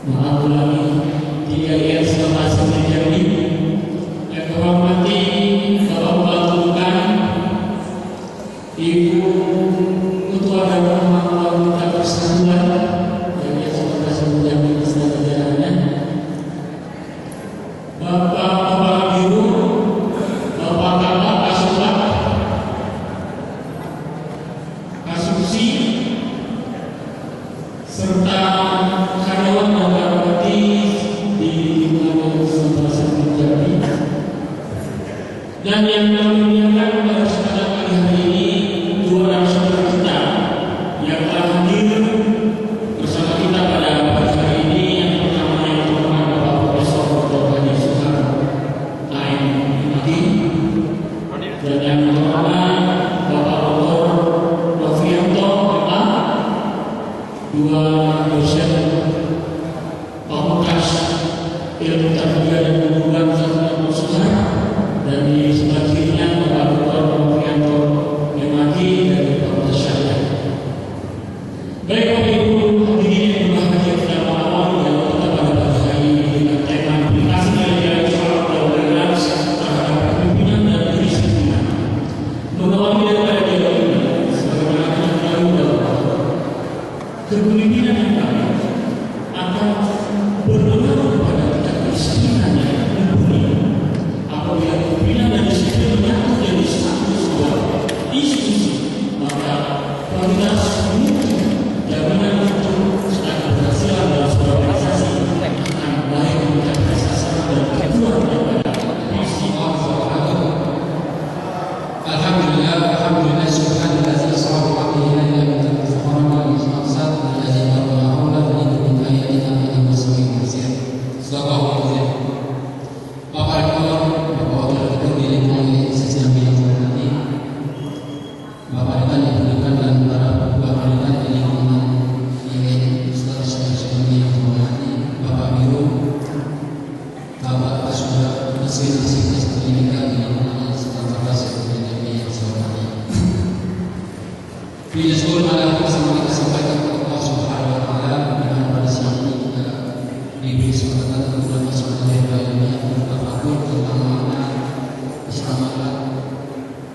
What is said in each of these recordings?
Maaf ulangi, tidak lihat selama terjadi. Yang kehormati Bapak Tukan, Ibu Ketua Dewan Wanita Persatuan yang sudah menjamin istana negaranya, Bapak Kepala Biro, Bapak Kabak Kasulat, Kasubsi, serta karyawan dan karyawanti di lingkungan Universitas Jambi. Dan yang kami muliakan pada kesempatan pagi hari ini, dua narasumber kita yang telah hadir bersama kita pada pagi hari ini. Yang pertama yang terhormat Bapak Profesor Dr. Haji Soeharto AM.Md, dan yang terhormat Bapak Dr. Novianto MA, dua dosen Fakultas Ilmu Tarbiyah dan Hubungan Satuan Usaha, dan di sebelah kirinya Bapak Dr. Novianto MAG dari Fakultas Syariah. Baik Bapak Ibu hadirin yang berbahagia, kita awal yang kita pada pagi hari ini dengan tema aplikasi nilai sholat dan belajar terhadap kepemimpinan dan kedisiplinan. Mengawali daripada dialog ini, sebagaimana kita tahu bahwa kepemimpinan yang baik akan berpengaruh kepada tingkat kedisiplinan yang mumpuni. Apabila kepemimpinan dan disiplin menyatu jadi satu sebuah institusi, maka kualitas mungkin jaminan untuk keberhasilan dalam sebuah organisasi akan baik mencapai sasaran dan tujuan daripada misi Allah. Alhamdulillah, alhamdulillah, subhanallah, sallallahu alaihi wa sallam, Bapak Rektor, Bapak Wakil Rektor dilingkungi Universitas Jambi yang saya hormati, Bapak Dekan yang diperlukan dan para Bapak Dekan di lingkungan Universitas Jambi yang saya hormati, Bapak Biro, Bapak Kasulat Mesin Asisten Pendidikan di lingkungan Universitas Jambi yang saya hormati. Bila sekolah malam bersama kita sampaikan kepada Allah Subhanahu Wa Taala, dengan pada siang ini kita diberi kesempatan untuk masuk ke dalam bertafakkur tentang makna keselamatan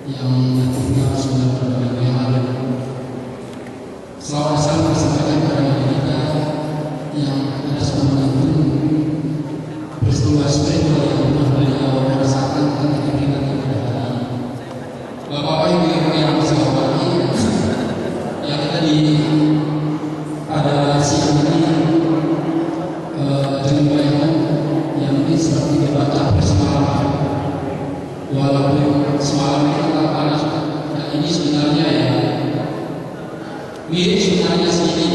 yang nantinya sudah pada yang lalu. Selawat salam disampaikan kepada Nabi kita yang ada semua menentu peristiwa spiritual yang pernah beliau rasakan ketika kita pada hari ini. Bapak Ibu yang saya hormati, yang tadi pada siang ini dengan bayangan yang ini seperti dibaca bersemalam, walaupun semalam itu tak panas, dan ini sebenarnya ya mirip sebenarnya sini.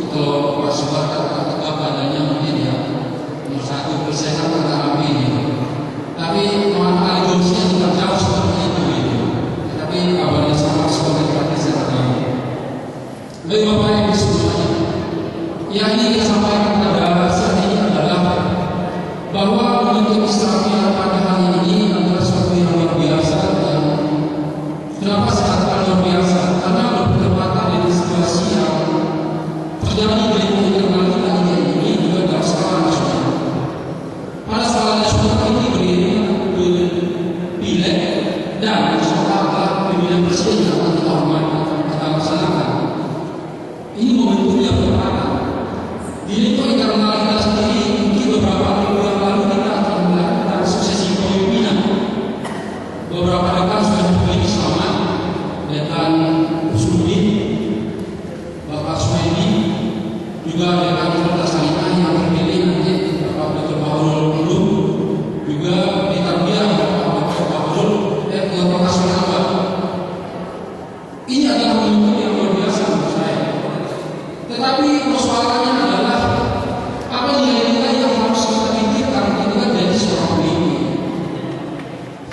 Kalau Pak Soeharto kata badannya mungkin ya nomor 1% antara ini, tapi mohon aligorisnya tidak jauh seperti itu gitu. Tapi kabarnya sama seperti praktisnya. Baik Bapak Ibu semuanya, yang ini kita sampaikan pada saat ini adalah bahwa menuntut Islam yang pada hari ini adalah suatu yang luar biasa. Dan kenapa sangat luar biasa? Karena bertepatan dengan situasi yang terjadi di lingkungan kita ini juga dalam skala nasional. Pada skala nasional ini pileg dan soal pemilihan presiden yang akan kita hormati, kita laksanakan. Ini momentumnya pertama. Di lingkungan internal kita sendiri, mungkin beberapa minggu yang lalu kita akan melakukan suksesi kepemimpinan. Beberapa rekan sudah dipilih selamat dengan Usudin, Bapak Suhaimi, juga dengan Fakultas Syariah yang terpilih nanti Bapak Dr. Bahrul Ulum, juga di Tarbiyah Bapak Bahrul Bapak Kasulat. Ini adalah momentum yang luar biasa menurut saya. Tetapi persoalannya adalah apa nilai-nilai yang harus kita pikirkan itu kan jadi seorang pemimpin.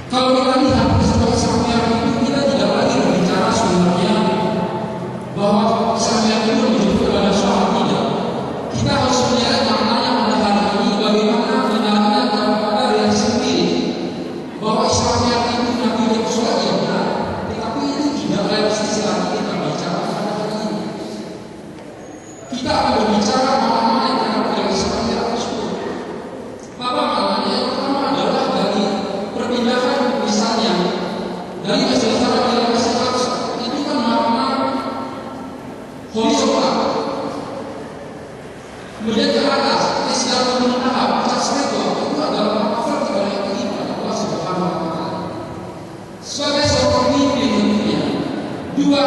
Kalau kita lihat sebagai sampean itu, kita tidak lagi berbicara sebenarnya bahwa sampean itu menuju kepada soal tidak. Kita harus melihat maknanya pada hari ini, bagaimana menjalankan kepada diri sendiri bahwa sampean itu nabi dan sholat yang benar, tetapi itu tidak realistis lagi kita bicara pada hari ini. Kita akan berbicara makna yang akan kita Kemudian ke atas, istilah tahap spiritual itu adalah apa vertikal yang kelima, Allah Subhanahu wa Ta'ala. Sebagai seorang pemimpin tentunya, dua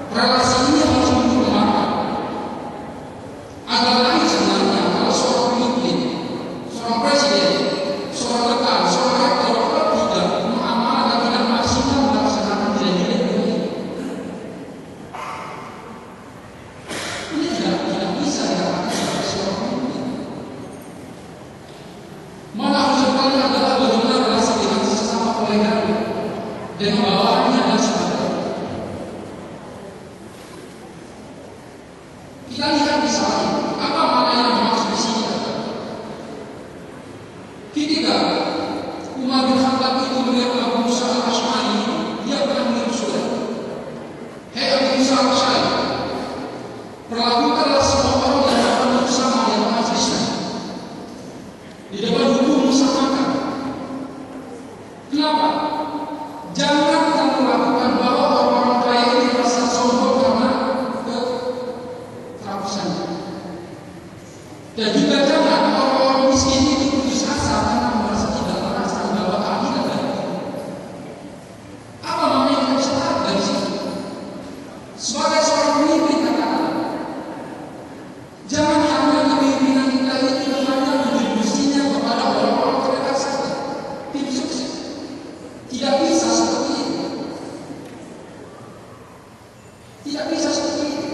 relasi ini harus dikembangkan. Agak lain sebenarnya kalau seorang pemimpin, seorang presiden, seorang rekan, seorang rektor, kalau tidak mengamalkan dan tidak maksimal melaksanakan nilai-nilai ini. Ini tidak bisa dikatakan sebagai seorang pemimpin. Malah ucapannya adalah bagaimana relasi dengan sesama kolega, dengan bawahannya dan sebagainya. Kita lihat misalnya apa makna yang dimaksud di sini. Ketika Umar bin Khattab itu melihat Abu Musa al-Asy'ari, dia pernah mengirim surat. Hei Abu Musa al-Asy'ari, perlakukanlah semua orang yang dapat bersama di atas Islam. Di depan hukum musamakan. Kenapa? Jangan kamu lakukan bahwa orang-orang kaya ini merasa sombong karena kerakusannya. Dan juga jangan orang-orang miskin itu putus asa karena merasa tidak merasa bahwa akhirat ada. Apa makna yang kita lihat dari situ? Sebagai seorang pemimpin katakan, jangan hanya kepemimpinan kita itu hanya mendistribusinya kepada orang-orang terdekat saja. Tim sukses. Tidak bisa seperti itu. Tidak bisa seperti itu.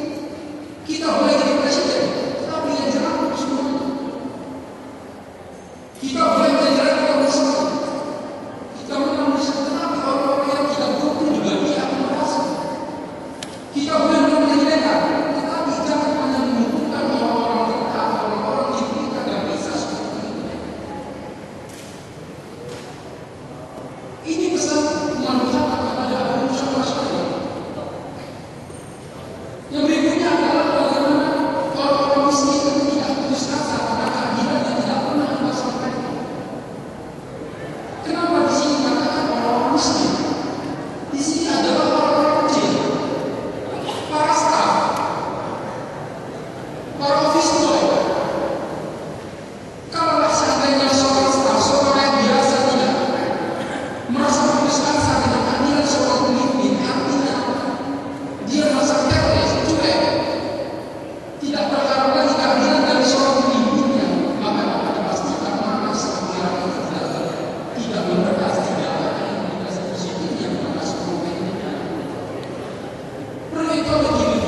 Kita boleh jadi presiden, tapi yang jangan semuanya. Kita boleh menjadi rektor bersama. Kita menang bersama, tetapi orang-orang yang tidak beruntung juga dia akan merasa. Kita boleh menjadi lekat, tetapi jangan hanya menguntungkan orang-orang dekat, orang-orang di kita tidak bisa seperti itu. Ini pesan Umar bin Khattab kepada Abu Musa al-Asy'ari. Yang berikutnya adalah bagaimana orang-orang miskin itu tidak putus asa pada keadilan yang tidak pernah Anda sampaikan. Kenapa di sini katakan orang-orang miskin? Di sini adalah orang-orang kecil, para staf, para office boy. Kalaulah seandainya seorang staf, seorang yang biasa tidak merasa putus asa dengan keadilan seorang pemimpin, artinya dia merasa careless, cuek, tidak berharap lagi keadilan dari seorang pemimpinnya, maka dapat dipastikan mana seorang itu tidak membekas, tidak ada indikasi positif yang mana seorang pemimpinnya. Perlu itu begini,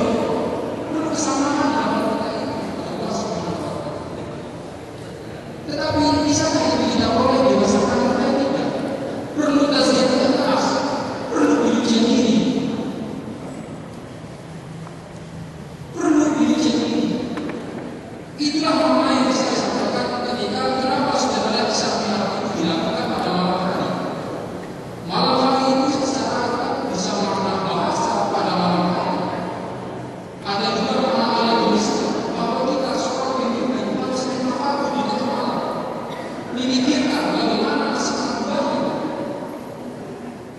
perlu kesamaan dalam kita ini, Allah Subhanahu wa Ta'ala. Tetapi bisa tidak tidak boleh dibesarkan mereka tidak. Perlu tazkiyah atas, perlu ujian diri, perlu ujian diri. Itulah makna yang saya sampaikan ketika kenapa saudara Isya itu dilakukan pada malam hari. Malam hari itu secara bisa makna bahasa pada malam hari. Ada juga makna alegoris bahwa kita seorang pemimpin harus bertafakur di tengah malam, memikirkan bagaimana sikap baik.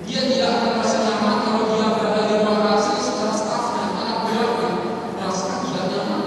Dia tidak akan merasa nyaman kalau dia berada di ruang rahasia setelah stafnya, anak buahnya merasa tidak nyaman.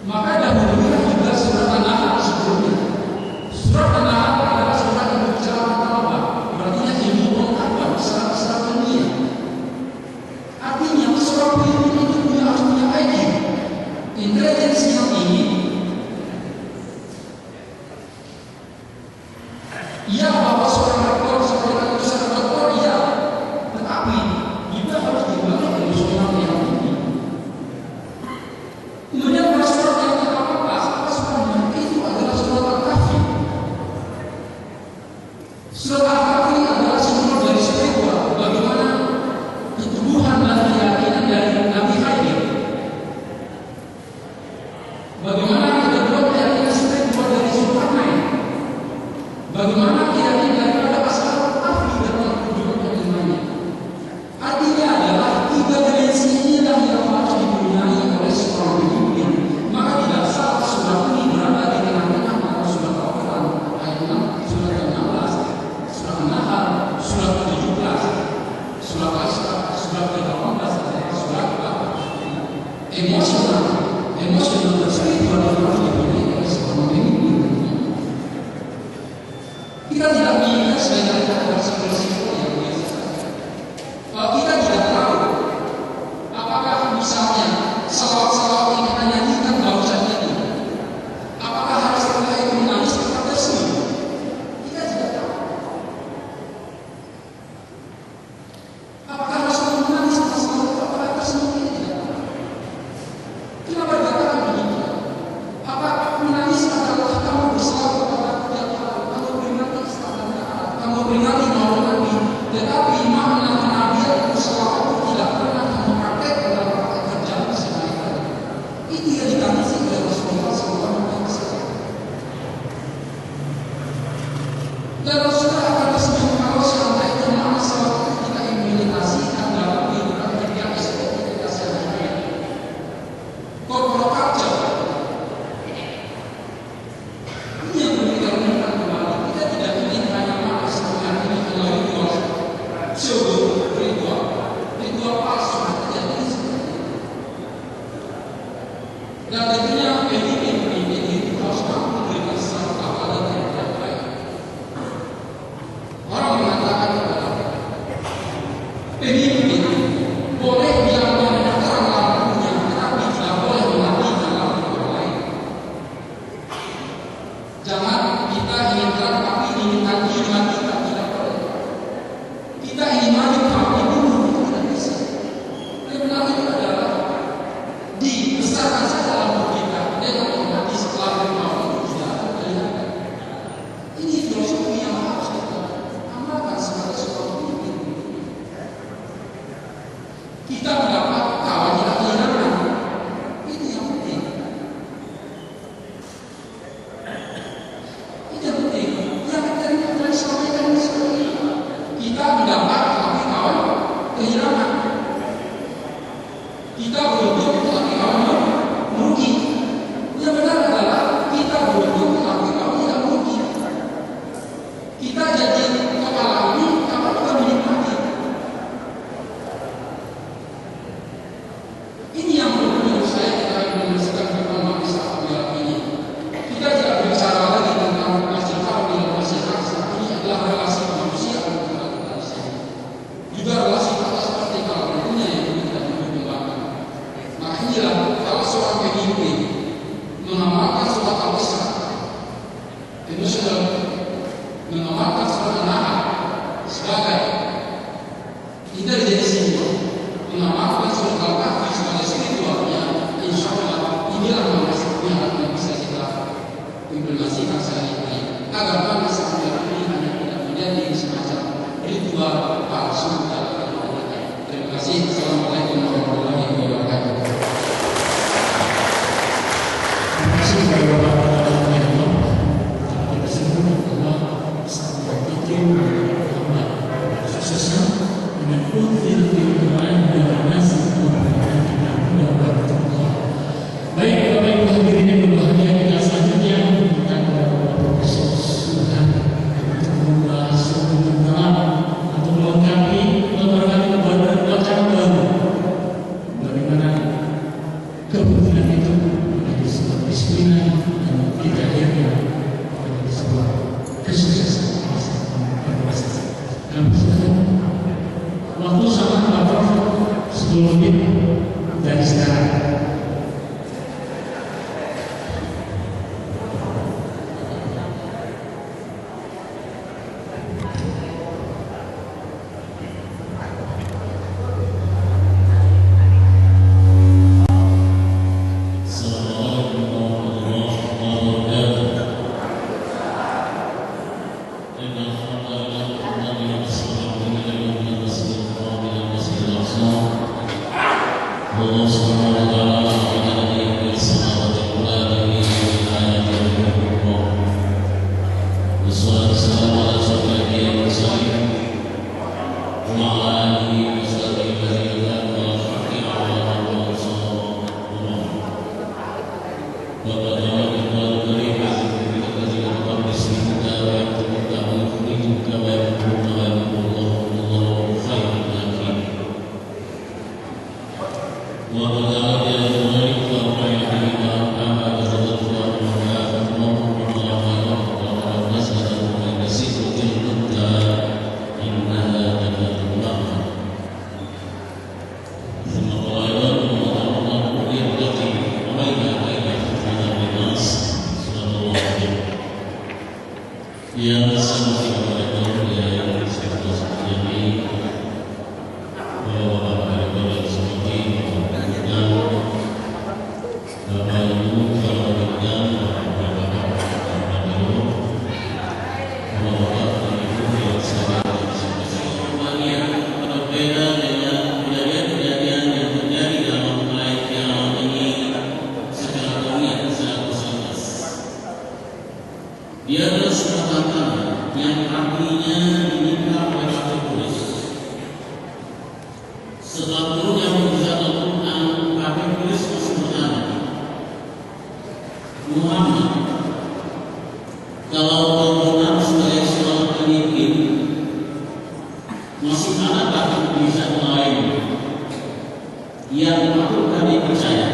Maka dahulunya juga surat An-Nahl sebelumnya. Surat An-Nahl adalah surat yang berbicara tentang apa? Berarti ilmu pengetahuan secara dunia. Artinya seorang pemimpin itu harus punya IQ, intelijensi yang tinggi. Ia bahwa seorang rektor seorang dokter iya, tetapi juga harus dibangun emosional yang tinggi. Kemudian pada surat yang ke-18, apa suratnya? Itu adalah surat Al-Kahfi. Surat Al-Kahfi adalah simbol dari spiritual, bagaimana ketubuhan dan keyakinan dari Nabi Khidir. Bagaimana ketubuhan keyakinan spiritual dari Zulkarnain. Bagaimana keyakinan daripada Ashab Al-Kahfi dalam kehidupan imannya. Artinya adalah tiga dimensi inilah yang harus dipunyai oleh seorang pemimpin. Maka tidak salah surat ini berada di tengah-tengah antara surat Al-Quran ayat 6, surat 16, surat An-Nahl, surat 17, surat Al-Isra, surat 18, surat emosional dan spiritual yang harus dipunyai oleh seorang pemimpin. Kita tidak mengingat sebagai resiko yang biasa. Kalau kita tidak tahu apakah misalnya salawat-salawat yang kita nyanyikan barusan itu, apakah harus setelah itu menangis atau tersenyum? Kita tidak tahu. Apakah harus menangis atau apakah tersenyum? Kita tidak tahu. Kenapa dikatakan begitu? Apakah menangis adalah kamu bersalah kepada kamu peringati maupun Nabi, tetapi makna kenabian salawat itu tidak pernah kamu praktek dalam praktek kerjaan sehari-hari. Itu yang dikasih oleh Rasulullah SAW. Dan Rasulullah akan tersenyum kalau seandainya itu makna salawat itu kita implementasikan dalam kehidupan kita SPT kita sehari-hari. Corporate culture ini yang perlu kita renungkan kembali. Kita tidak ingin hanya makna sebenarnya ini adalah ritual palsu tidak ini seperti itu. Dan tentunya pemimpin itu harus mampu memberikan sesuatu tawaran yang terbaik. Orang mengatakan kepada pemimpin boleh dilakukan orang lampunya, tetapi tidak boleh mematikan lampu orang lain. Jangan kita ingin terang tapi inginkan kita tidak boleh. Kita ingin maju tapi bunuh itu tidak bisa. Yang benar itu adalah dibesarkan saja dalam kita dengan mati setelah bermau itu tidak akan kelihatan. Ini filosofi yang harus kita amalkan sebagai seorang pemimpin. Kita mendapat kawan tidak kehilangan. Itu yang penting. Itu yang penting. Yang kita sampaikan sekali. Kita mendapat tapi kawan kehilangan. Kita beruntung tapi kawan merugi. Yang benar adalah kita beruntung tapi kawan tidak merugi. Kita jadi kepala ini kawan juga menikmati. Ini yang perlu menurut saya kita menyelesaikan perkembangan saat ini. Kita tidak berbicara lagi tentang masih kawin dan masih kasar. Ini adalah relasi manusia antara manusia. Juga relasi kata seperti kalau tentunya yang perlu kita kembangkan. Maka inilah kalau seorang pemimpin mengamalkan surat Al-Isra, emosional, mengamalkan surat An-Nahl sebagai intelijensi, mengamalkan surat Al-Kahfi sebagai spiritualnya, insya Allah inilah manfaatnya yang bisa kita implementasikan sehari-hari agar bangsa ini hanya tidak menjadi semacam ritual palsu dalam kehidupan. Terima kasih. Assalamualaikum warahmatullahi wabarakatuh. Terima kasih kepada Bapak Al-Mahmud. Kita sebut bahwa sampai titik suksesnya dengan kultur kehidupan dan nasib kehidupan kita mendapat Allah. Baik, Bapak Ibu hadirin yang berbahagia, kita selanjutnya kita kepada Bapak Profesor Suhan untuk membahas tentang atau melengkapi wacana baru bagaimana kepemimpinan itu menjadi sebuah Dia adalah sebuah tantangan yang artinya diminta oleh Rasul Tulis. Setelah turunnya mukjizat Al-Quran, Rasul Tulis masih bertanya, Muhammad, kalau kau benar sebagai seorang pemimpin, masih adakah mukjizat lain yang patut kami percaya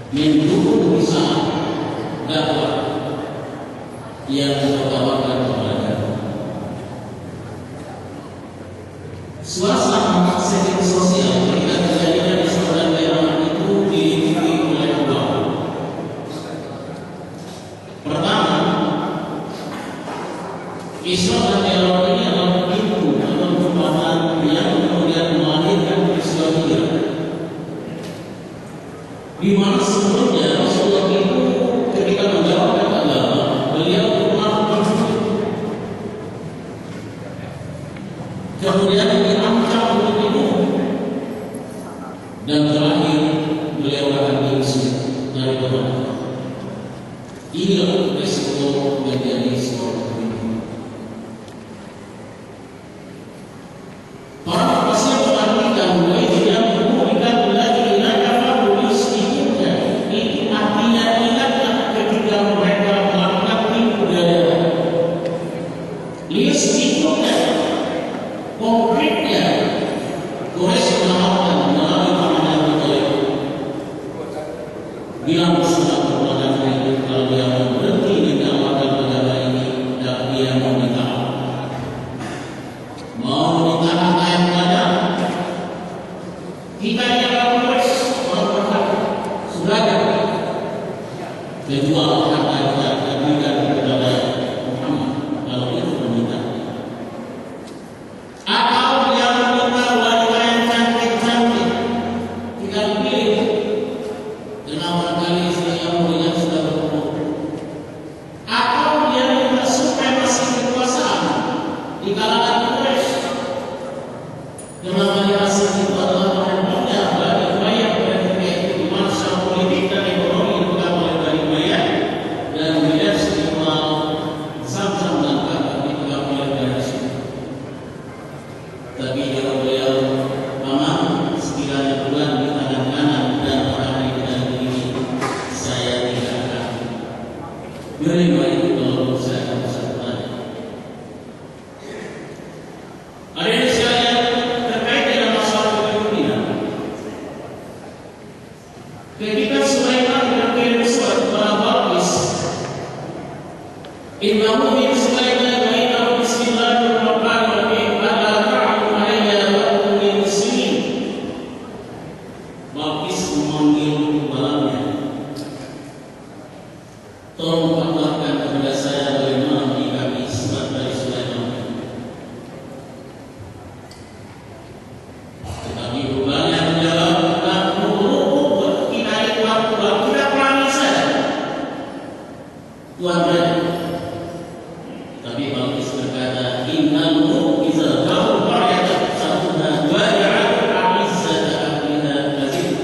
mendukung usaha dakwah yang membawakan kepada suasana setting sosial ketika kejadian di sebuah daerah itu diliputi oleh dua. Pertama, Islam dan teror ini adalah pintu atau jembatan yang kemudian melahirkan peristiwa hijrah, di mana sebelumnya Rasulullah itu ketika menjawabkan agama beliau kemudian diancam untuk dibunuh, dan terakhir beliau akan diusir dari Mekah. Inilah resiko menjadi seorang pemimpin. Para pasien mengartikan bahwa yang memberikan lagi ilaka fabulis ibunya, ini artinya ingatlah ketika mereka melakukan tipu daya. Lihat ibunya. Konkretnya, Quraisy menawarkan melalui pamannya Abu Thalib, bilang sudah kepada mereka kalau dia mau berhenti mendakwakan agama ini dan dia mau menikah ayat pada kita yang Quraisy mau berkata sudah ada kejual harta dan berikan kepada Muhammad kalau itu meminta. Atau dia meminta wanita yang cantik-cantik, tinggal pilih. Dengan barangkali istri yang mulia sudah berumur. Atau dia minta supremasi kekuasaan di kalangan Quraisy. Dengan validasi itu adalah menempatnya Bani Umayyah ketika itu di mana secara politik dan ekonomi dipegang oleh Bani Umayyah, dan wilayah istiqlal Zamzam dan Ka'bah dipegang oleh Bani Hashim. Tapi kalau beliau paman sekiranya Tuhan di tangan kanan dan orang di dalam ini, saya tidak akan menerima itu kalau saya akan bersamaan. Ada yang sekalian terkait dengan masalah kepemimpinan. Ketika Sulaiman berkirim surat kepada Balqis, innahu min Sulaiman wa innahu bismillahirrahmanirrahim ala ta'alu alayya wa kunni muslimin. Balqis memanggil kepalanya, tolong kabarkan kepada saya bagaimana menyikapi surat dari Sulaiman. Tetapi rupanya menjawab, kita itu waktu kita perangi saja Tuhan berani. Tapi Balqis berkata, innahu idza qalu qaryatan satuha wa ja'al 'izzata ahliha azim.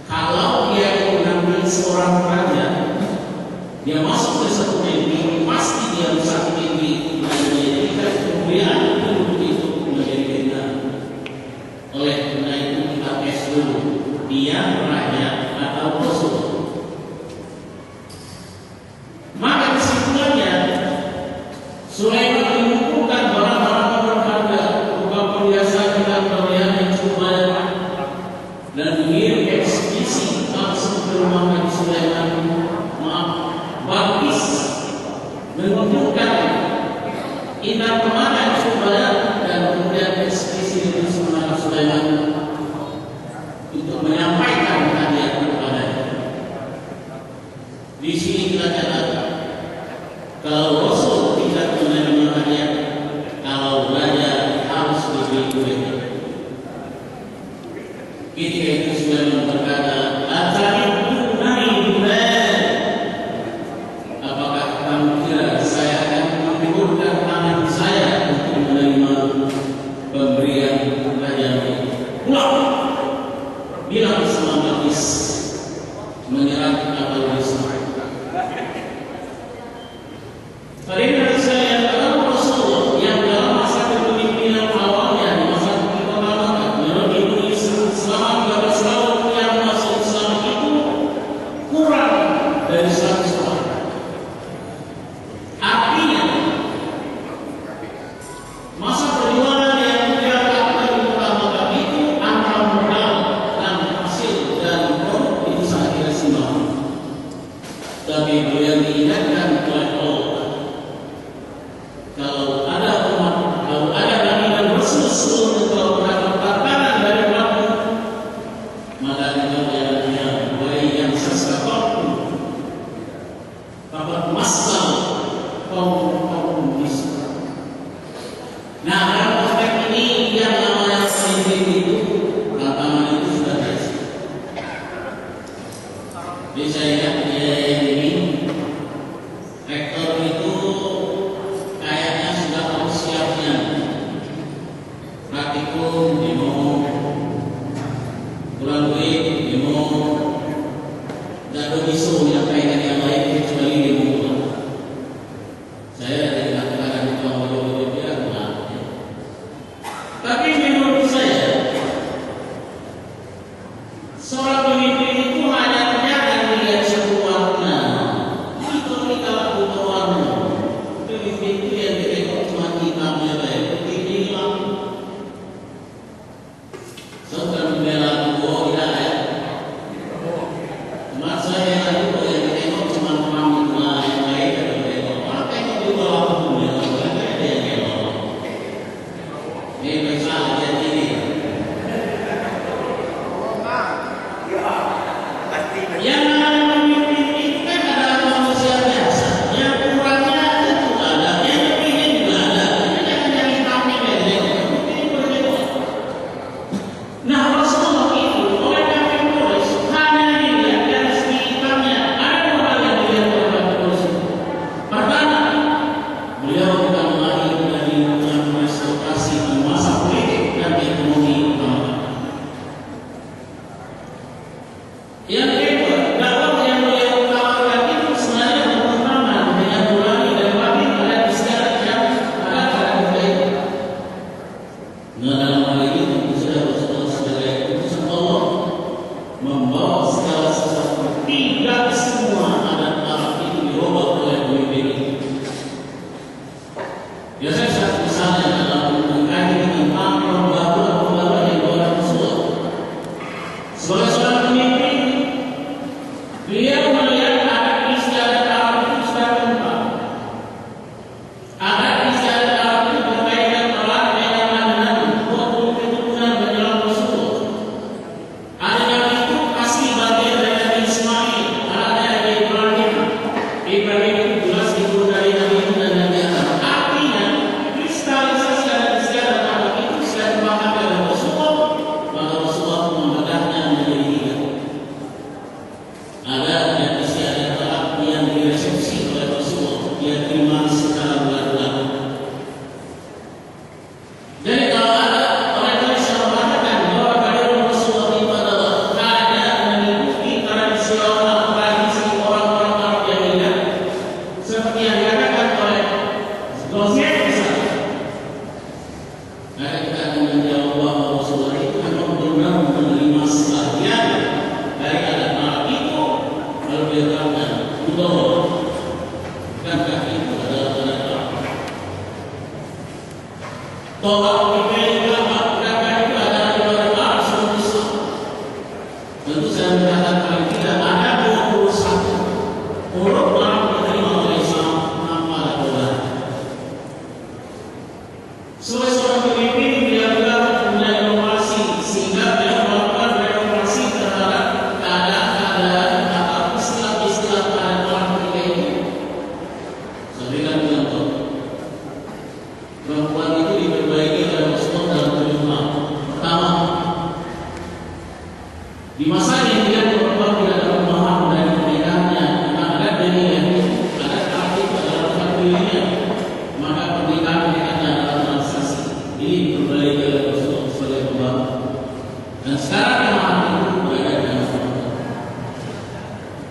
Kalau dia mengambil seorang raja, dia masuk ke satu negeri, pasti dia rusak negeri itu dan menjadikan kemuliaan penduduk itu menjadi hina. Oleh karena itu kita tes dulu, dia raja atau Intan kemana supaya dan kemudian ekspresi itu sebenarnya Sulaiman untuk menyampaikan hadiah kepadanya. Di sini kita catat kalau Rasul tidak menerima hadiah, kalau raja harus diberi kulit. Ketika itu Sulaiman berkata, apakah kamu kira saya akan menggugurkan tangan saya untuk menerima pemberian raja ini? Pulang, bilang sama Balqis menyerang Abu Ismail. Karena saya kalau Rasulullah yang dalam masa kepemimpinan awalnya di masa kepemimpinan menurut selama 13 tahun yang masuk Islam itu kurang dari 100 orang. Artinya masa perjuangan yang dilakukan pertama kali itu antara modal dan hasil dan produk itu sangat tidak seimbang. Tapi beliau diingatkan oleh Allah, kalau ada umat, kalau ada nabi dan rasul sebelum engkau mendapat tantangan dari Rabb, maka engkau jalannya baik yang sesuatu dapat masalah kaum Islam. Nah, dalam aspek ini yang namanya pemimpin itu tantangan itu sudah biasa. Jadi saya ingat yang ini rektor itu kayaknya sudah tahu siapnya praktikum demo bulan duit demo dan isu yang kaitan yang lain kecuali demo. Saya tidak katakan itu orang dia enggak. Tapi menurut saya seorang pemimpin itu hanya jangan melihat satu warna. Itu kalau butuh warna. Pemimpin itu yang ditengok cuma hitamnya baik, putihnya hilang. Setelah membela dua tidak ya. Cuma saya yang ditengok cuma orang itu yang lain yang ditengok. Orang tengok juga waktunya, bukan ada yang elok. Ini masalah jadi ini. Yang namanya pemimpin itu kan adalah manusia biasa. Yang kurangnya itu ada, yang lebihnya juga ada. Jangan yang hitamnya beda. Ini berbeda. Nah, Rasulullah itu oleh kafir Quraisy hanya dilihat dari segi hitamnya. Ada dua hal yang dilihat oleh kafir Quraisy. Pertama, beliau bukan lahir dari transportasi di masa politik dan ekonomi utama. Yang kedua, dakwah yang beliau tawarkan itu sebenarnya bertentangan dengan nurani dan batin adat istiadat yang ada pada kita itu. Nah, dalam hal ini tentu saja Rasulullah sebagai utusan Allah membawa segala sesuatu. Tidak semua adat Arab itu dirubah oleh pemimpin itu. Biasanya satu misalnya dalam mengkaji tentang perubahan yang dilakukan Rasulullah sebagai seorang pemimpin. Beliau melihat adat istiadat Arab itu sudah lengkap. Adat istiadat Arab itu berkaitan erat dengan Nabi, 20 keturunan menjelang Rasulullah. Adat itu pasti bagian dari Nabi Ismail, anaknya Nabi Ibrahim. Ibrahim itu jelas ibu dari Nabi Nuh dan Nabi Adam. Artinya kristalisasi adat istiadat Arab itu sudah dipakai oleh Rasulullah, maka Rasulullah membedahnya menjadi 3. Ada yang istiadat Arab yang diresepsi oleh Rasulullah, dia terima secara bulat-bulat. Jadi kalau ada orang yang mengatakan bahwa kehadiran Rasulullah itu adalah hanya mengikuti tradisional tradisi orang-orang Arab yang indah, seperti yang dikatakan oleh Ghaziah misalnya. Maka kita akan menjawab bahwa Rasulullah itu memang benar menerima sebagian dari adat Arab itu. Lalu dia katakan, betul, bukankah itu adalah adat Arab? Tolak dipilih ulama, bukankah itu adalah ibadah Arab sebelum Islam? Tentu saya mengatakan tidak ada 21 huruf Arab diterima oleh Islam tanpa ada perubahan.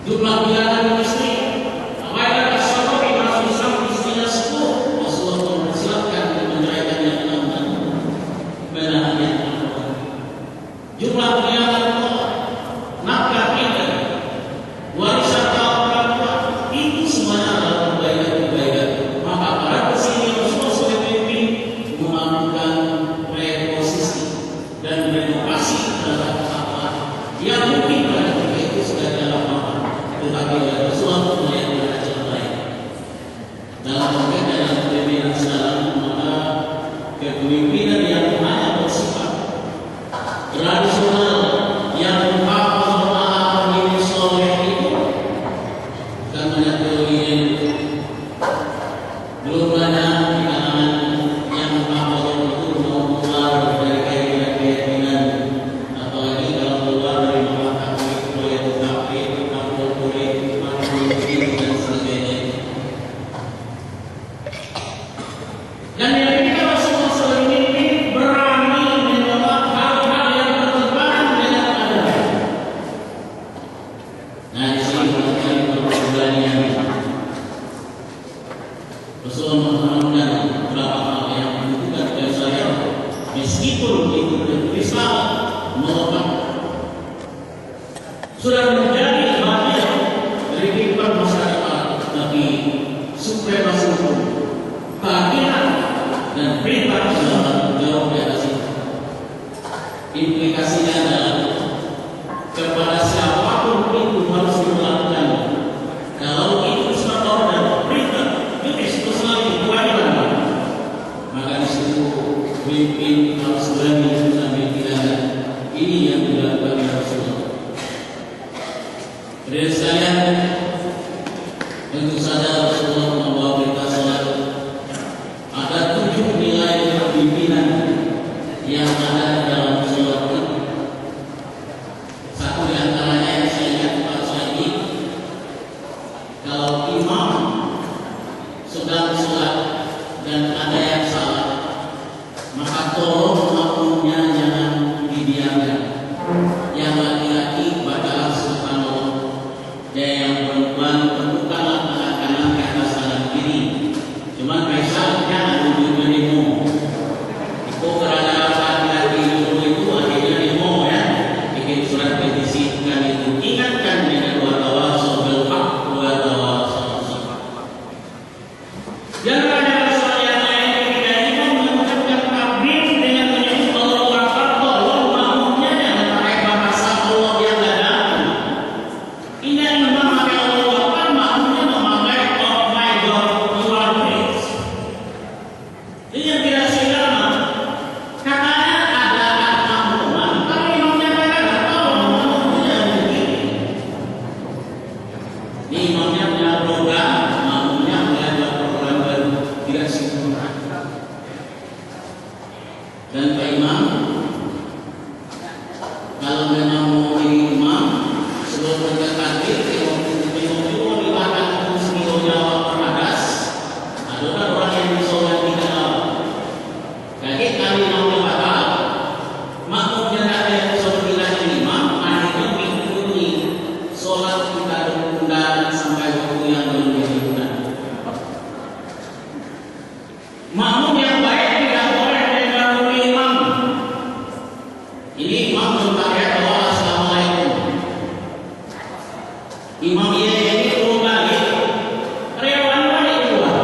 Jumlah bilangan istri, apabila Rasulullah masuk Islam istrinya 10, Rasulullah mempersilahkan untuk menceraikan yang 6 dan benarnya. Jumlah bilangan nafkah kita, warisan kaum perempuan, itu semuanya adalah kebaikan-kebaikan. Maka para kesini Rasulullah sebagai pemimpin melakukan reposisi dan renovasi terhadap apa yang mungkin pada ketika itu sudah dalam apa, tetapi Rasulullah melihat pada jalan lain. Dalam konteks dalam kepemimpinan sekarang, maka kepemimpinan yang hanya bersifat tradisional yang pemimpin soleh itu bukan banyak teorinya, belum banyak di kalangan yang itu mau keluar dari keyakinan, apalagi kalau keluar dari masyarakat proyek UKP, kampung proyek dan sebagainya. Dan yang ketiga, Rasulullah SAW berani menolak hal-hal yang bertentangan dengan agama. Nah, di sini mengenai keberanian. Rasulullah mengatakan beberapa hal yang menunjukkan kepada saya, meskipun itu Islam menolak, sudah menjadi bagian dari kehidupan masyarakat, tapi supremasi hukum, keadilan dan perintah dalam jauh di atas itu. Implikasinya adalah kepada siapapun itu harus dilakukan. Kalau itu suatu dan perintah, itu selalu kewajiban. Maka di situ pemimpin harus berani mengambil tindakan. Ini yang dilakukan oleh Rasulullah. Hadirin sekalian, tentu saja Rasulullah membawa perintah salat. Ada 7 nilai kepemimpinan yang ada dalam salat itu. Satu di antaranya yang saya lihat ini, kalau imam sedang sholat dan ada yang salah, maka tolong makmumnya jangan didiamkan. Yang laki-laki bacalah subhanallah, dan yang perempuan tentukanlah tangan kanan ke atas tangan kiri. Cuma Kaisar jangan duduk demo. Itu karena laki-laki dulu itu akhirnya demo ya, bikin surat petisi kan itu. Ingatkan dengan watawasau bil haq wa tawasau bis sabr. Jangan ada soal yang lain ketika imam mengucapkan takbir dengan menyebut Allahu Akbar, tolong makmumnya jangan pakai bahasa Allah yang dalam. Ini yang memakai Allahu Akbar, makmumnya memakai oh my God, you are great. Ini yang tidak selama. Katanya ada makmuman, tapi imamnya kagak tahu makmumnya begini. Ini imamnya punya program, makmumnya melihat program baru, tidak sempurna. Dan Pak Imam, kalau memang mau jadi imam, sebelum mereka takbir, tengok di belakang kursi Jawa Perhadas, ada orang yang disolat di dalam. Jadi kami mau batal, makmumnya tak ada yang seperti lagi imam, akhirnya mengikuti solat kita ditunda sampai waktu yang belum ditentukan. Makmum yang baik tidak boleh mengganggu imam. Ini imam bertanya bahwa assalamualaikum. Imam ini turun lagi, karyawan balik keluar.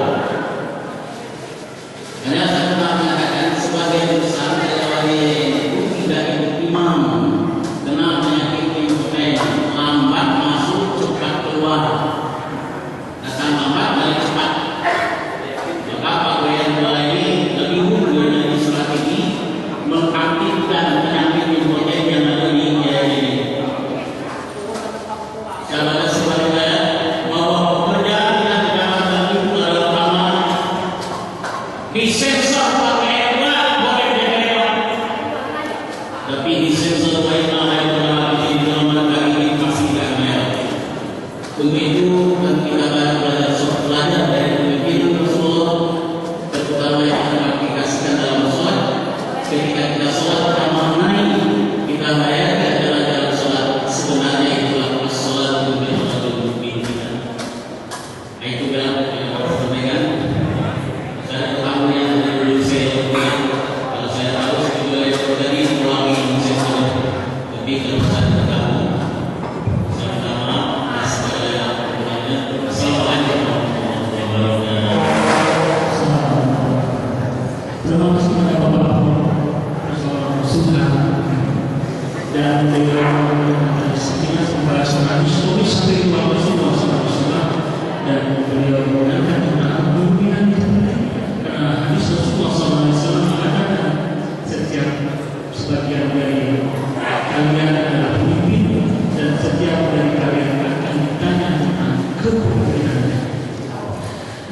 Karena saya pernah mengatakan sebagian besar karyawan itu tidak ikut imam, kena penyakit influenza, lambat masuk cepat keluar, datang lambat balik cepat. Maka Pak Wiranto ini lebih unggul dari strategi mengaktifkan penyakit influenza yang ada di India ini. Sahabat semuanya,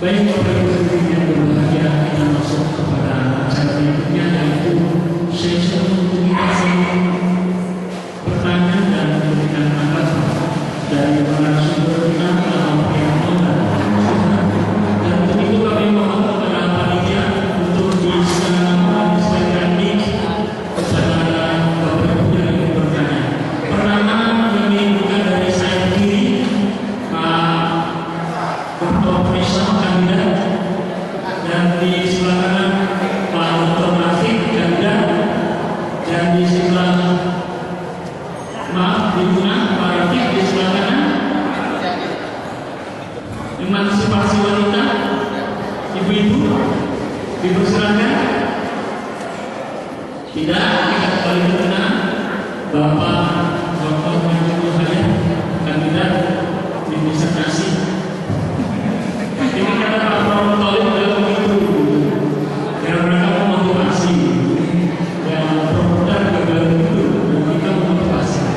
Baik Bapak Ibu yang berbahagia, kita masuk kepada acara berikutnya, yaitu sesi komunikasi pertanyaan dan memberikan tanggapan dari para sumber kita dalam yang dan untuk itu kami mohon kepada panitia untuk bisa menyesuaikan mic kepada Bapak Ibu yang ingin bertanya. Pertama kami buka dari sayap kiri, Pak Dr. Faisal kandidat, dan di sebelah kanan Pak Dr. Rafiq kandidat, dan di sebelah di tengah Pak Rafiq, di sebelah kanan emansipasi wanita, ibu-ibu dipersilakan. Tidak, kita kembali ke tengah Bapak Dr. Faisal kandidat di disertasi. Ini kata Pak Promotor dalam begitu yang mereka memotivasi dan promotor juga begitu dan kita memotivasi.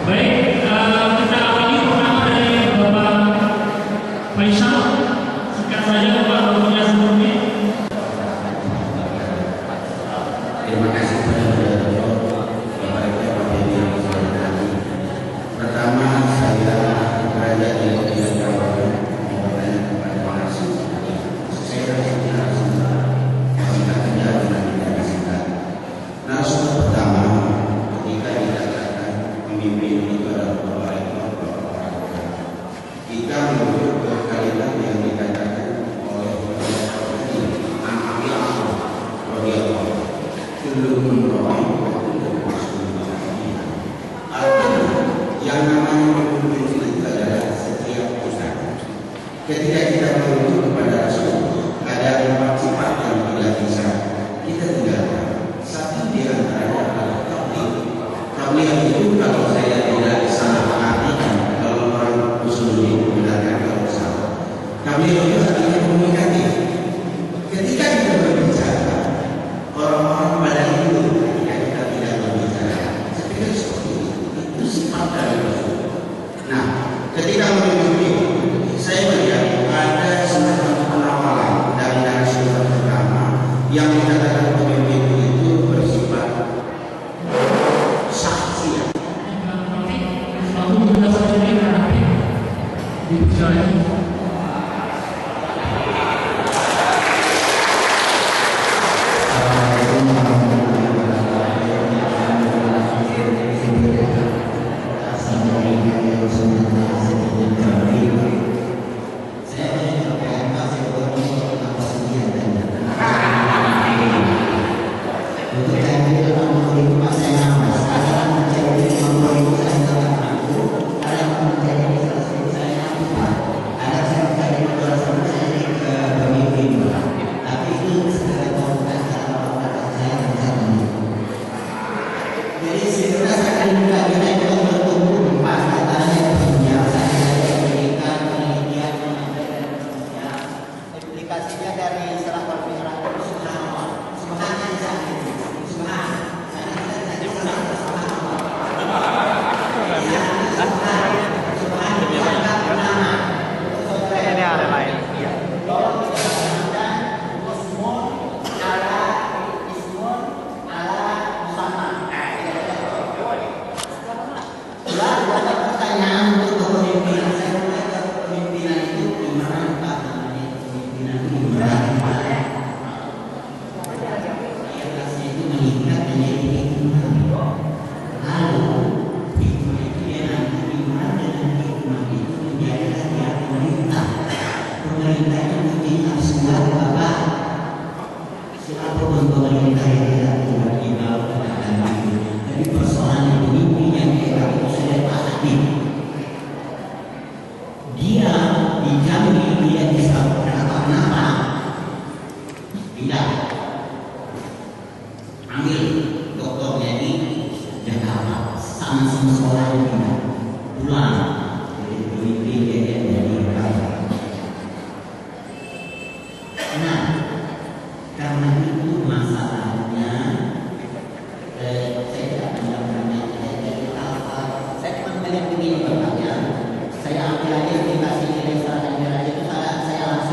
Baik, kita awali pertama dari Bapak Faisal. Singkat saja Bapak waktunya sebelumnya. Terima kasih kepada Bapak Ibu yang hormati. Pertama, saya berada di bagian bawah bertanya kepada narasumber. Saya narasumber narasumber pertama, ketika dikatakan pemimpin itu adalah Bapak Rektor, kita menuju ke kalimat yang dikatakan oleh Bapak Rektor tadi, Allah artinya yang namanya pemimpin itu adalah setiap usaha. Ketika kita menuju kepada Rasul, ada 4 sifat yang tidak bisa kita tinggalkan. Satu di antaranya adalah tabliyah. Tabliyah itu kalau saya tidak salah artikan, kalau orang Muslim menggunakan kalau salah, tabliyah itu artinya komunikatif. Ketika kita berbicara, orang-orang pada itu ketika kita tidak berbicara, saya pikir seperti itu sifat dari Rasul. Nah, ketika memimpin, saya melihat ada semacam penawaran dari narasumber pertama yang dikatakan pemimpin itu bersifat saksi. Aku juga sendiri dipercaya. Saya ambil aja indikasi nilai 100 itu saya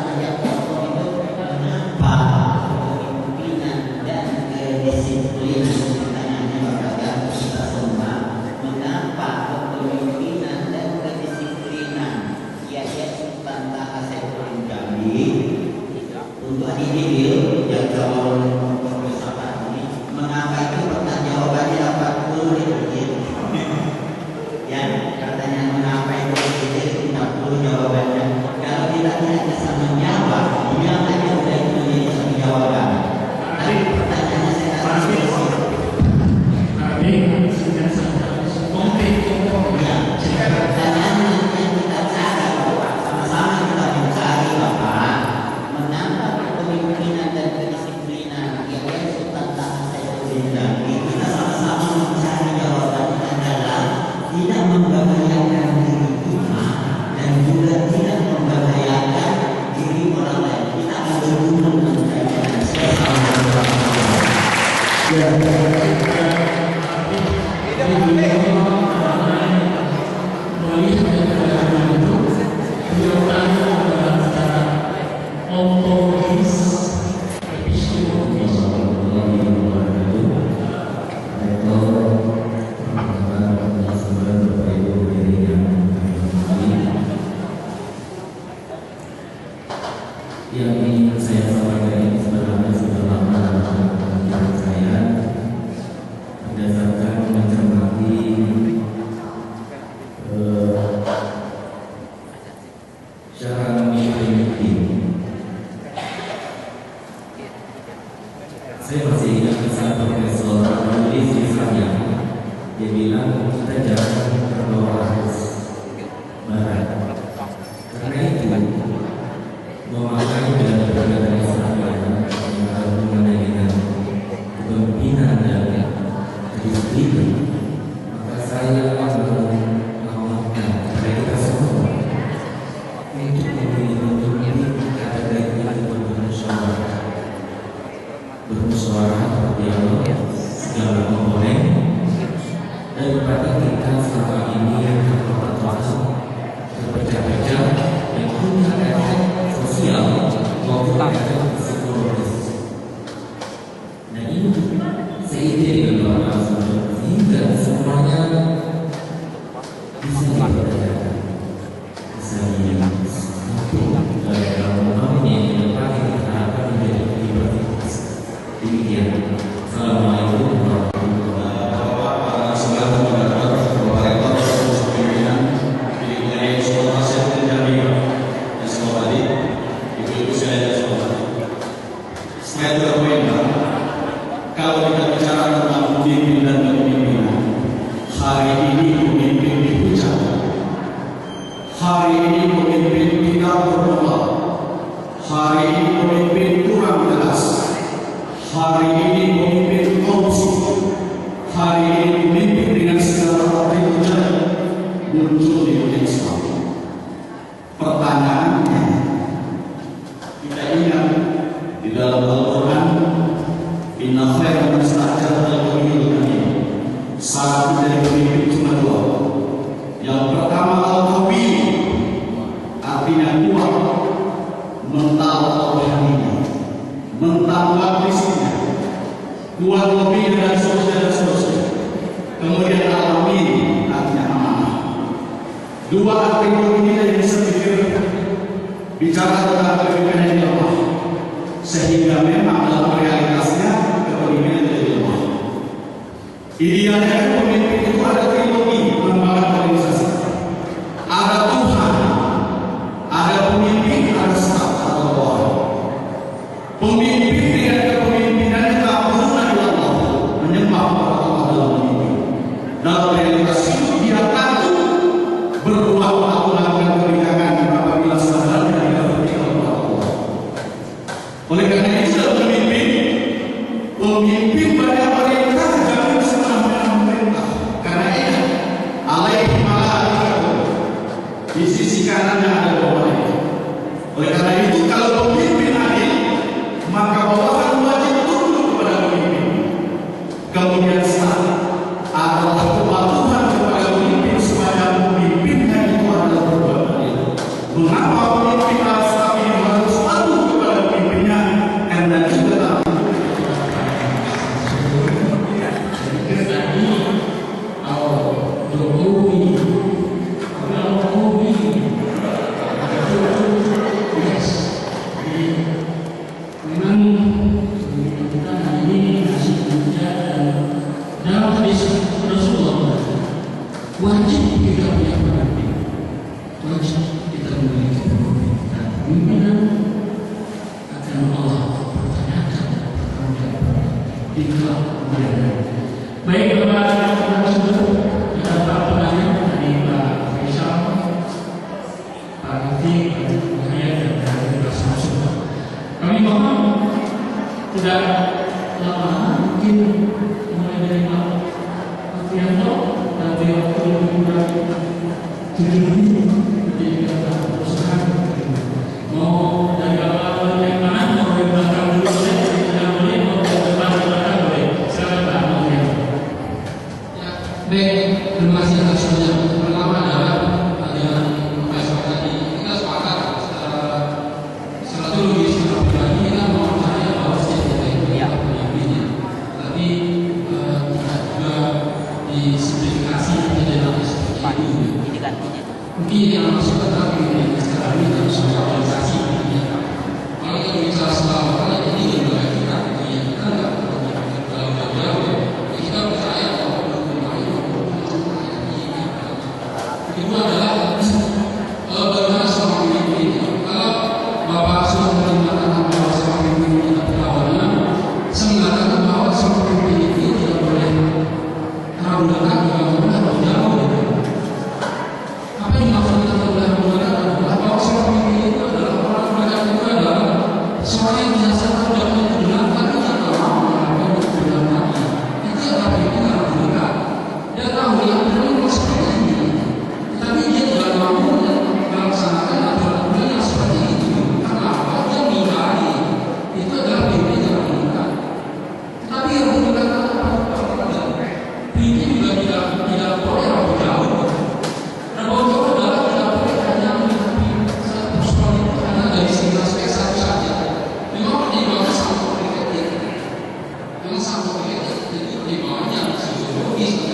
Memang satu itu di bawahnya psikologis